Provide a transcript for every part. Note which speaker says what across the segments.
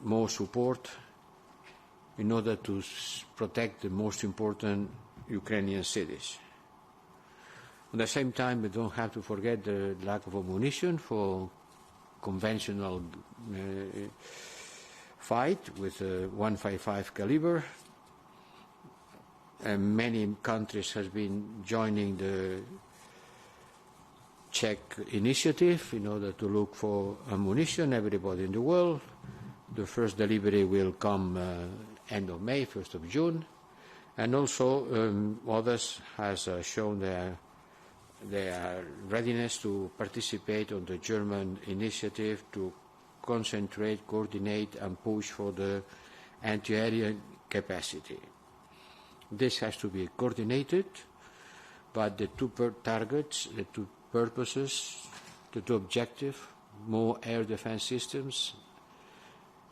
Speaker 1: more support in order to protect the most important Ukrainian cities. At the same time, we don't have to forget the lack of ammunition for conventional fight with a 155 caliber. And many countries have been joining the Czech initiative in order to look for ammunition, everybody in the world. The first delivery will come end of May, 1st of June. And also others has shown their readiness to participate on the German initiative to concentrate, coordinate and push for the anti-aerial capacity. This has to be coordinated, but the two targets, the two purposes, the two objectives, more air defense systems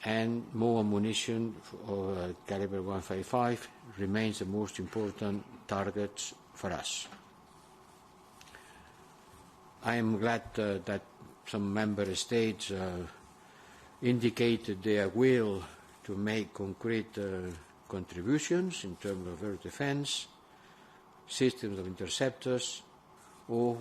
Speaker 1: and more ammunition of caliber 155 remains the most important targets for us. I am glad that some member states indicated their will to make concrete contributions in terms of air defense, systems of interceptors, or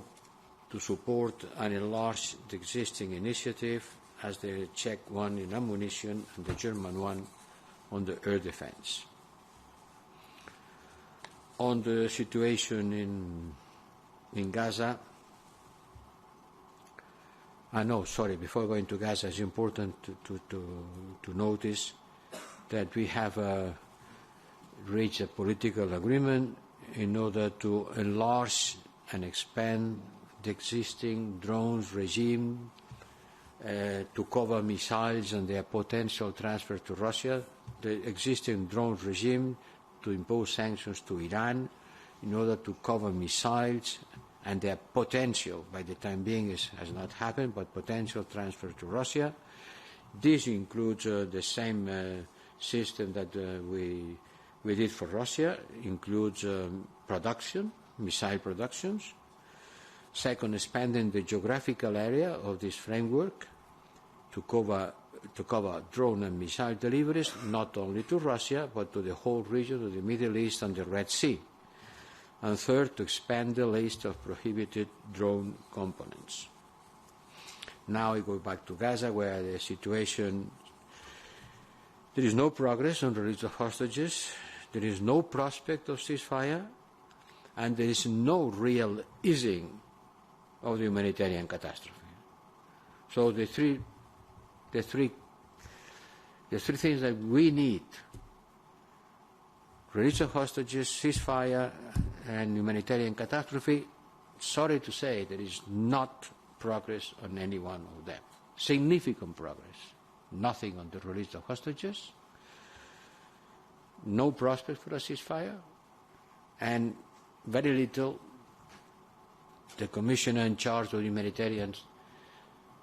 Speaker 1: to support and enlarge the existing initiative as the Czech one in ammunition and the German one on the air defense. On the situation in Gaza, before going to Gaza, it's important to notice that we have reached a political agreement in order to enlarge and expand the existing drones regime to cover missiles and their potential transfer to Russia, the existing drone regime to impose sanctions to Iran in order to cover missiles and their potential, by the time being has not happened, but potential transfer to Russia. This includes the same system that we did for Russia, includes production, missile productions. Second, expanding the geographical area of this framework to cover drone and missile deliveries, not only to Russia, but to the whole region of the Middle East and the Red Sea. And third, to expand the list of prohibited drone components. Now we go back to Gaza, where the situation, there is no progress on the release of hostages, there is no prospect of ceasefire, and there is no real easing of the humanitarian catastrophe. So the three things that we need: release of hostages, ceasefire, and humanitarian catastrophe. Sorry to say, there is not progress on any one of them. Significant progress. Nothing on the release of hostages, no prospect for a ceasefire, and very little. The Commissioner in charge of humanitarian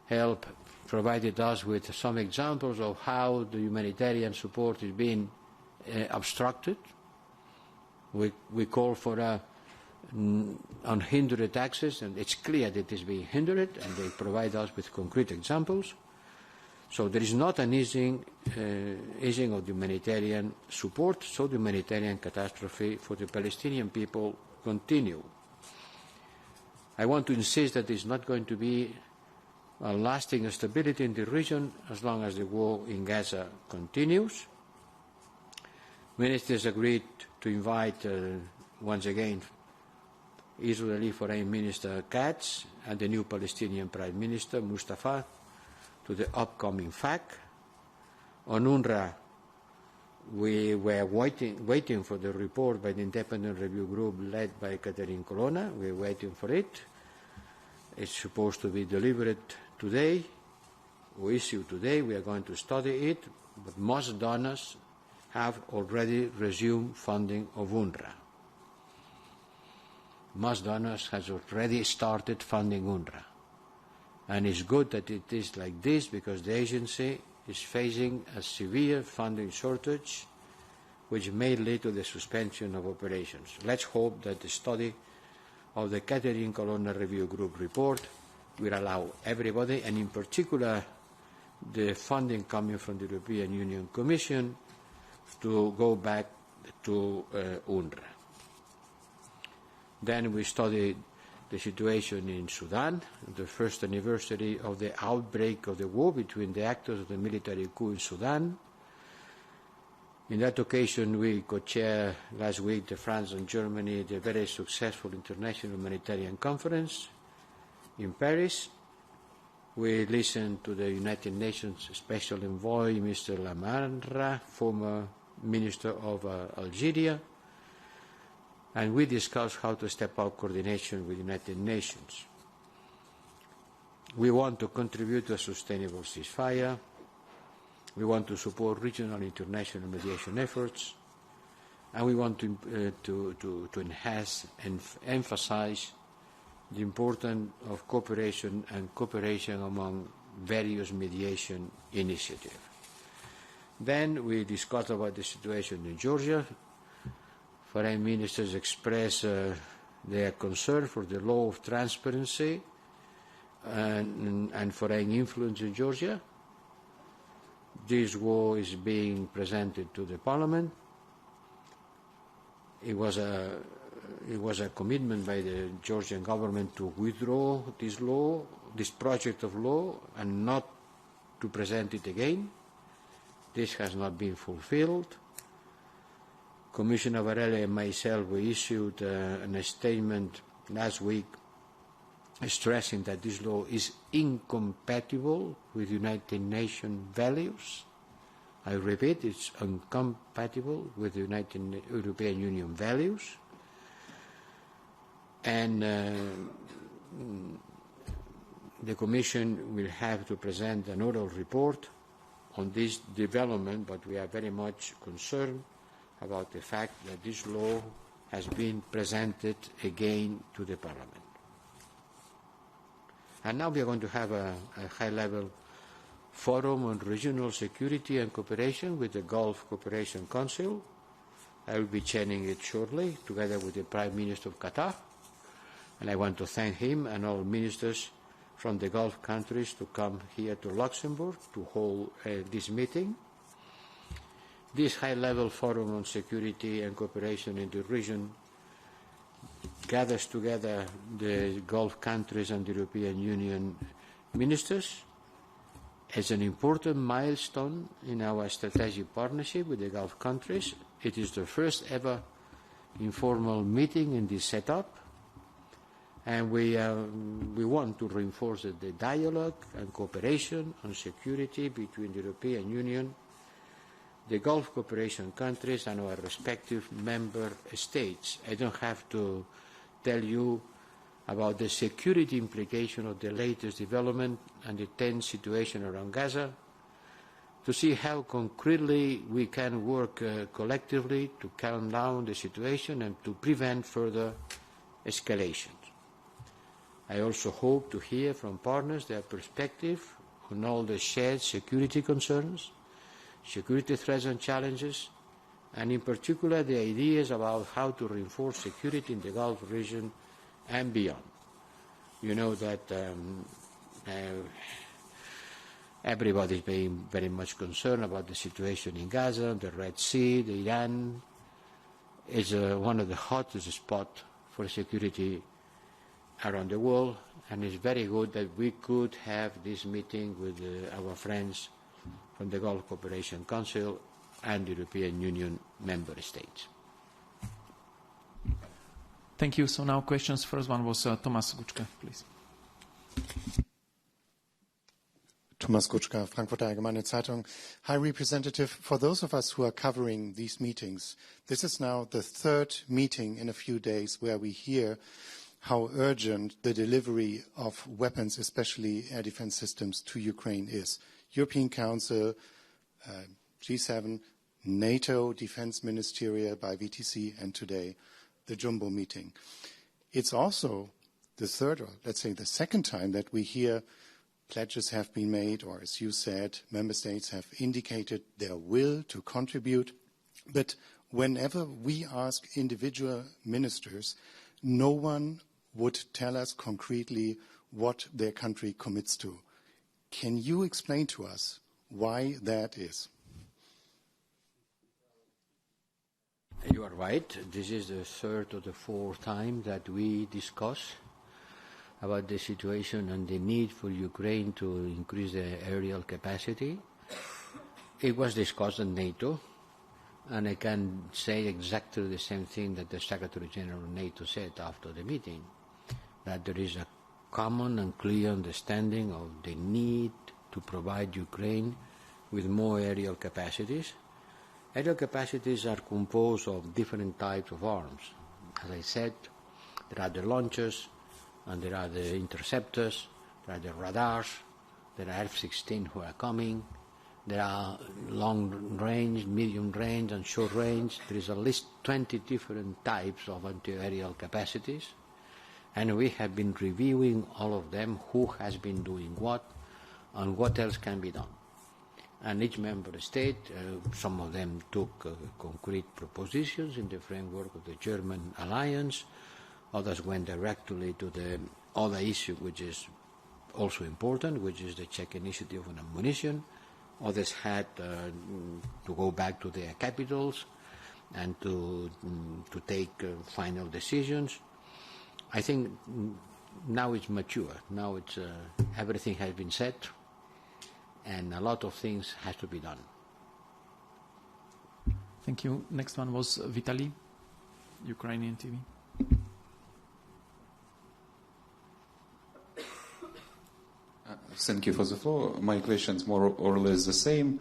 Speaker 1: help provided us with some examples of how the humanitarian support is being obstructed. We call for unhindered access, and it's clear that it is being hindered, and they provide us with concrete examples. So there is not an easing of the humanitarian support, so the humanitarian catastrophe for the Palestinian people continue. I want to insist that there is not going to be a lasting stability in the region as long as the war in Gaza continues. Ministers agreed to invite, once again, Israeli Foreign Minister Katz and the new Palestinian Prime Minister Mustafa to the upcoming FAC. On UNRWA, we were waiting for the report by the independent review group led by Catherine Colonna. We're waiting for it. It's supposed to be delivered today, or issued today. We are going to study it, but most donors have already resumed funding of UNRWA. Most donors have already started funding UNRWA. And it's good that it is like this, because the agency is facing a severe funding shortage, which may lead to the suspension of operations. Let's hope that the study of the Catherine Colonna Review Group report will allow everybody, and in particular the funding coming from the European Union Commission to go back to UNRWA. Then we studied the situation in Sudan, the first anniversary of the outbreak of the war between the actors of the military coup in Sudan. In that occasion, we co-chaired last week, France and Germany, the very successful International Humanitarian Conference in Paris. We listened to the United Nations Special Envoy, Mr. Lamarra, former Minister of Algeria, and we discussed how to step up coordination with the United Nations. We want to contribute to a sustainable ceasefire. We want to support regional and international mediation efforts, and we want to enhance and emphasize the importance of cooperation and cooperation among various mediation initiatives. Then we discussed about the situation in Georgia. Foreign ministers expressed their concern for the law of transparency and foreign influence in Georgia. This law is being presented to the Parliament. It was a commitment by the Georgian government to withdraw this law, this project of law, and not to present it again. This has not been fulfilled. Commissioner Borrell and myself, we issued a statement last week stressing that this law is incompatible with United Nations values. I repeat, it's incompatible with the European Union values. And the Commission will have to present an oral report on this development, but we are very much concerned about the fact that this law has been presented again to the Parliament. And now we are going to have a high-level forum on regional security and cooperation with the Gulf Cooperation Council. I will be chairing it shortly, together with the Prime Minister of Qatar. And I want to thank him and all ministers from the Gulf countries to come here to Luxembourg to hold this meeting. This high-level forum on security and cooperation in the region gathers together the Gulf countries and the European Union ministers as an important milestone in our strategic partnership with the Gulf countries. It is the first ever informal meeting in this setup, and we want to reinforce the dialogue and cooperation on security between the European Union, the Gulf cooperation countries, and our respective member states. I don't have to tell you about the security implication of the latest development and the tense situation around Gaza, to see how concretely we can work collectively to calm down the situation and to prevent further escalation. I also hope to hear from partners their perspective on all the shared security concerns, security threats and challenges, and in particular the ideas about how to reinforce security in the Gulf region and beyond. You know that everybody is being very much concerned about the situation in Gaza, the Red Sea, the Iran. It's one of the hottest spots for security around the world, and it's very good that we could have this meeting with our friends from the Gulf Cooperation Council and the European Union member states.
Speaker 2: Thank you. So now questions. First one was Thomas Gutschke, please.
Speaker 3: Thomas Gutschke, Frankfurter Allgemeine Zeitung. High Representative, for those of us who are covering these meetings, this is now the third meeting in a few days where we hear how urgent the delivery of weapons, especially air defense systems, to Ukraine is. European Council, G7, NATO Defense Ministeria by VTC, and today the Jumbo meeting. It's also the third, or let's say the second time that we hear pledges have been made, or as you said, member states have indicated their will to contribute. But whenever we ask individual ministers, no one would tell us concretely what their country commits to. Can you explain to us why that is?
Speaker 1: You are right. This is the third or the fourth time that we discuss about the situation and the need for Ukraine to increase the aerial capacity. It was discussed in NATO, and I can say exactly the same thing that the Secretary General of NATO said after the meeting, that there is a common and clear understanding of the need to provide Ukraine with more aerial capacities. Aerial capacities are composed of different types of arms. As I said, there are the launchers, and there are the interceptors, there are the radars, there are F-16 who are coming, there are long range, medium range, and short range. There is at least 20 different types of anti-aerial capacities, and we have been reviewing all of them, who has been doing what, and what else can be done. And each member state, some of them took concrete propositions in the framework of the German alliance. Others went directly to the other issue, which is also important, which is the Czech initiative on ammunition. Others had to go back to their capitals and to take final decisions. I think now it's mature. Now it's everything has been said, and a lot of things has to be done.
Speaker 2: Thank you. Next one was Vitaly, Ukrainian TV.
Speaker 4: Thank you for the floor. My question is more or less the same.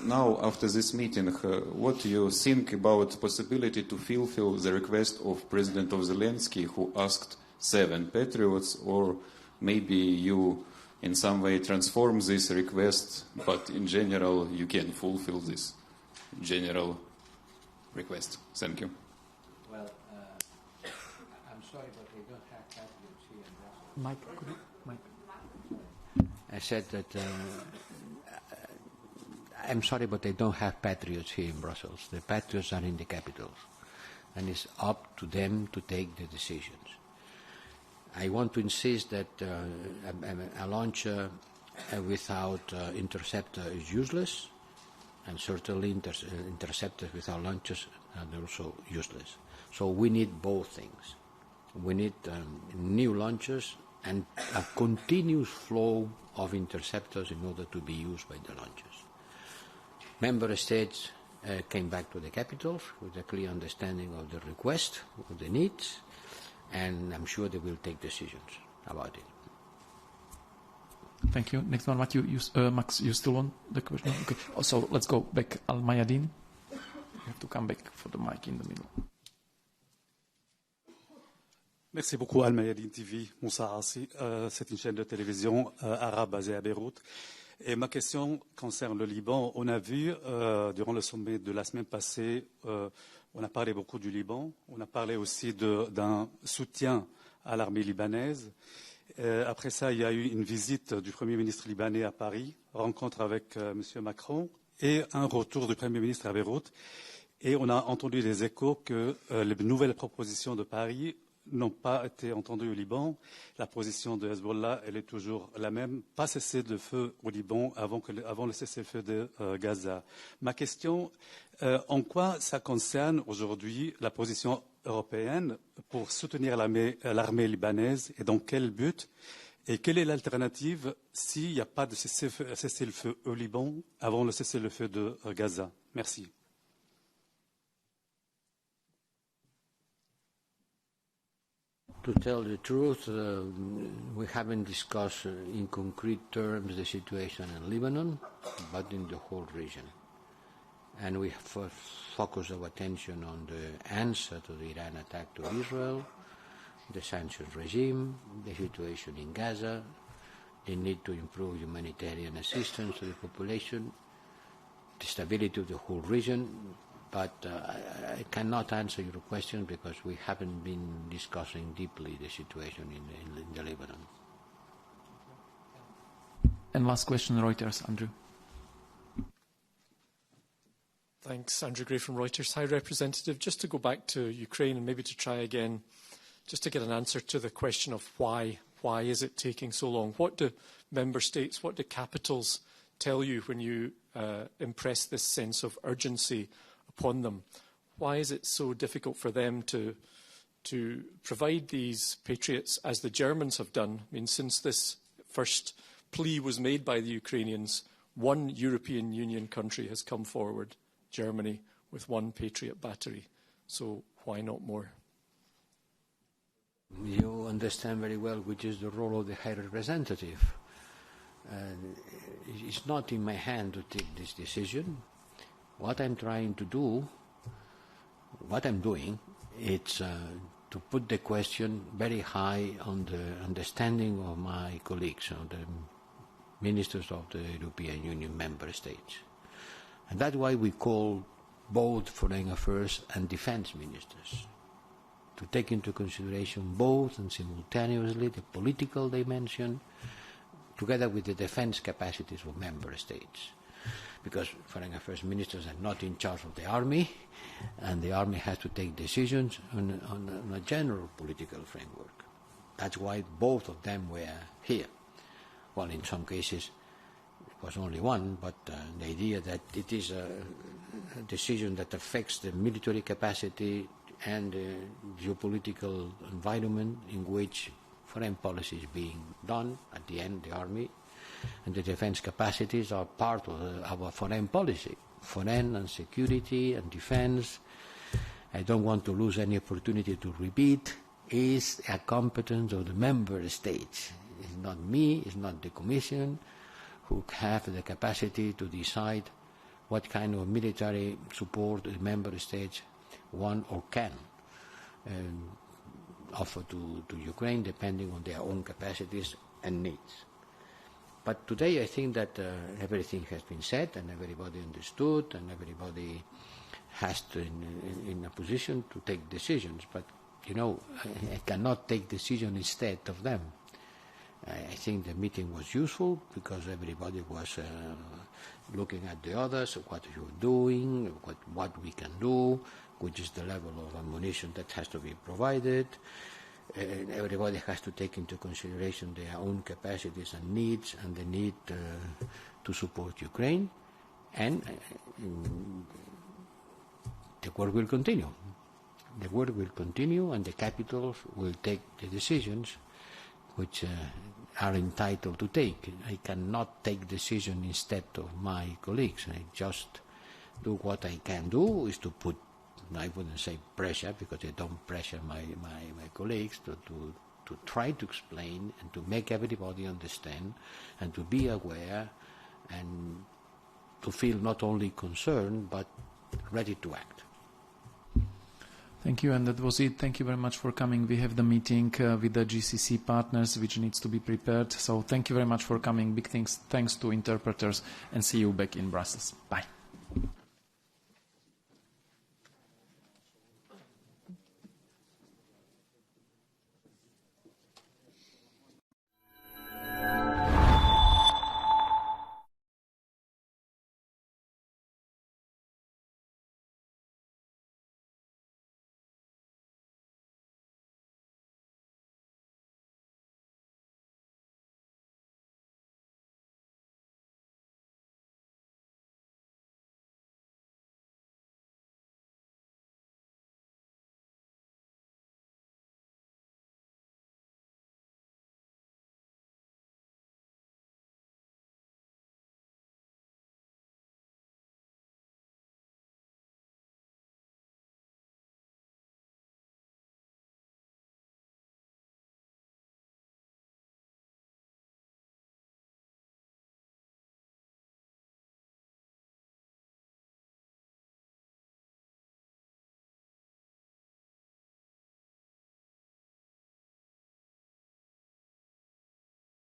Speaker 4: Now, after this meeting, what do you think about the possibility to fulfill the request of President Zelensky, who asked 7 Patriots, or maybe you in some way transform this request, but in general you can fulfill this general request? Thank you.
Speaker 1: Well, I'm sorry, but they don't have Patriots here in Brussels.
Speaker 2: Mike, could you? Mike.
Speaker 1: I said that I'm sorry, but they don't have Patriots here in Brussels. The Patriots are in the capitals, and it's up to them to take the decisions. I want to insist that a launcher without interceptor is useless, and certainly interceptors without launchers are also useless. So we need both things. We need new launchers and a continuous flow of interceptors in order to be used by the launchers. Member states came back to the capitals with a clear understanding of the request, of the needs, and I'm sure they will take decisions about it.
Speaker 2: Thank you. Next one, Max, you still want the question? Okay. So let's go back. Al Mayadin, you have to come back for the mic in the middle.
Speaker 5: Merci beaucoup, Al Mayadin TV, Moussa Assi. C'est une chaîne de télévision arabe basée à Beyrouth. Et ma question concerne le Liban. On a vu, durant le sommet de la semaine passée, on a parlé beaucoup du Liban. On a parlé aussi d'un soutien à l'armée libanaise. Après ça, il y a eu une visite du Premier ministre libanais à Paris, rencontre avec M. Macron et un retour du Premier ministre à Beyrouth. Et on a entendu des échos que les nouvelles propositions de Paris n'ont pas été entendues au Liban. La position de Hezbollah, elle est toujours la même. Pas cesser le feu au Liban avant le cessez-le-feu de Gaza. Ma question, en quoi ça concerne aujourd'hui la position européenne pour soutenir l'armée libanaise et dans quel but? Et quelle est l'alternative s'il n'y a pas de cessez-le-feu au Liban avant le cessez-le-feu de Gaza? Merci.
Speaker 1: To tell the truth, we haven't discussed in concrete terms the situation in Lebanon, but in the whole region. And we focus our attention on the answer to the Iran attack to Israel, the sanctions regime, the situation in Gaza, the need to improve humanitarian assistance to the population, the stability of the whole region. But I cannot answer your question because we haven't been discussing deeply the situation in the Lebanon.
Speaker 2: And last question, Reuters, Andrew.
Speaker 6: Thanks, Andrew Gray from Reuters. High Representative, just to go back to Ukraine and maybe to try again, just to get an answer to the question of why why is it taking so long? What do member states, what do capitals tell you when you impress this sense of urgency upon them? Why is it so difficult for them to provide these Patriots, as the Germans have done? I mean, since this first plea was made by the Ukrainians, one European Union country has come forward, Germany, with one Patriot battery. So why not more?
Speaker 1: You understand very well which is the role of the High Representative. It's not in my hand to take this decision. What I'm trying to do, what I'm doing, it's to put the question very high on the understanding of my colleagues, of the ministers of the European Union member states. And that's why we call both foreign affairs and defense ministers to take into consideration both and simultaneously the political dimension together with the defense capacities of member states. Because foreign affairs ministers are not in charge of the army, and the army has to take decisions on a general political framework. That's why both of them were here. Well, in some cases it was only one, but the idea that it is a decision that affects the military capacity and the geopolitical environment in which foreign policy is being done, at the end the army, and the defense capacities are part of our foreign policy, foreign and security and defense. I don't want to lose any opportunity to repeat, is a competence of the member states. It's not me, it's not the Commission who have the capacity to decide what kind of military support the member states want or can offer to Ukraine, depending on their own capacities and needs. But today I think that everything has been said and everybody understood and everybody has to in a position to take decisions. But, you know, I cannot take decisions instead of them. I think the meeting was useful because everybody was looking at the others, what you're doing, what we can do, which is the level of ammunition that has to be provided. Everybody has to take into consideration their own capacities and needs and the need to support Ukraine. And the work will continue. The work will continue and the capitals will take the decisions which are entitled to take. I cannot take decisions instead of my colleagues. I just do what I can do is to put, I wouldn't say pressure because I don't pressure my colleagues to try to explain and to make everybody understand and to be aware and to feel not only concerned but ready to act.
Speaker 2: Thank you, and that was it. Thank you very much for coming. We have the meeting with the GCC partners, which needs to be prepared. So thank you very much for coming. Big thanks to interpreters, and see you back in Brussels. Bye.